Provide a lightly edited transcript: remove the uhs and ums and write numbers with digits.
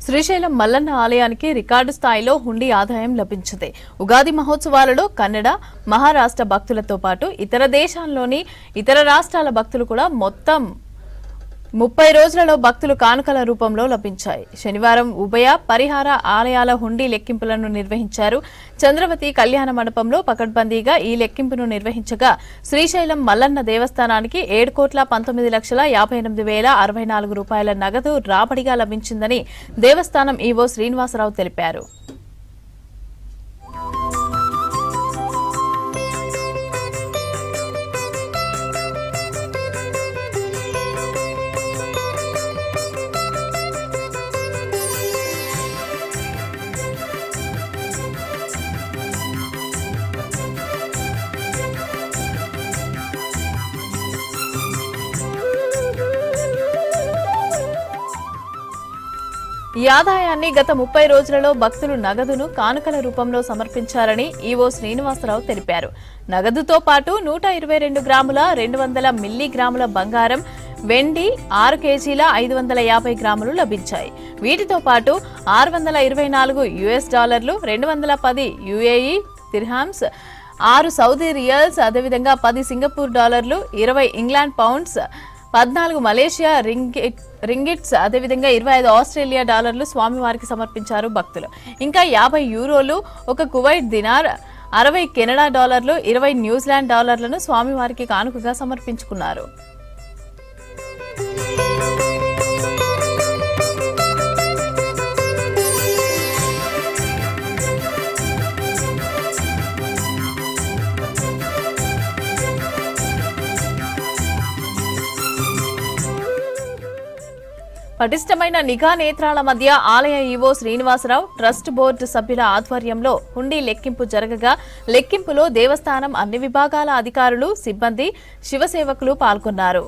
శ్రీశైలం మల్లన్న ఆలయానికి రికార్డు స్థాయిలో హుండీ ఆదాయం లభించింది. ఉగాది మహోత్సవాలలో కన్నడ, మహారాష్ట్ర భక్తులతో పాటు ఇతర దేశాల్లోని ఇతర రాష్ట్రాల భక్తులు కూడా మొత్తం 30 రోజులలో భక్తులు కానుకల రూపంలో లభించాయి. శనివారం ఉభయ పరిహార ఆలయాల హుండీ లెక్కింపులను నిర్వహించారు. చంద్రవతి కళ్యాణ మండపంలో పకడ్బందీగా ఈ లెక్కింపును నిర్వహించగా శ్రీశైలం మల్లన్న దేవస్థానానికి 7,19,58,064 రూపాయల నగదు రాబడిగా లభించిందని దేవస్థానం ఈవో శ్రీనివాసరావు తెలిపారు. ఈ ఆదాయాన్ని గత 30 రోజులలో భక్తులు నగదును కానుకల రూపంలో సమర్పించారని ఈవో శ్రీనివాసరావు తెలిపారు. నగదుతో పాటు 122 గ్రాముల 200 మిల్లీగ్రాముల బంగారం, వెండి 6 కేజీల 550 గ్రాములు లభించాయి. వీటితో పాటు $624, 210 UAE దిర్హామ్స్, 6 సౌదీ రియల్స్, అదేవిధంగా 10 సింగపూర్ డాలర్లు, 20 ఇంగ్లాండ్ పౌండ్స్, 14 మలేషియా రింగిట్స్, అదేవిధంగా 25 ఆస్ట్రేలియా డాలర్లు స్వామివారికి సమర్పించారు భక్తులు. ఇంకా 50 యూరోలు, 1 కువైట్ దినార్, 60 కెనడా డాలర్లు, 20 న్యూజిలాండ్ డాలర్లను స్వామివారికి కానుకగా సమర్పించుకున్నారు. పటిష్టమైన నిఘా నేత్రాల మధ్య ఆలయ ఈవో శ్రీనివాసరావు, ట్రస్ట్ బోర్డు సభ్యుల ఆధ్వర్యంలో హుండీ లెక్కింపు జరగగా లెక్కింపులో దేవస్థానం అన్ని విభాగాల అధికారులు, సిబ్బంది, శివసేవకులు పాల్గొన్నారు.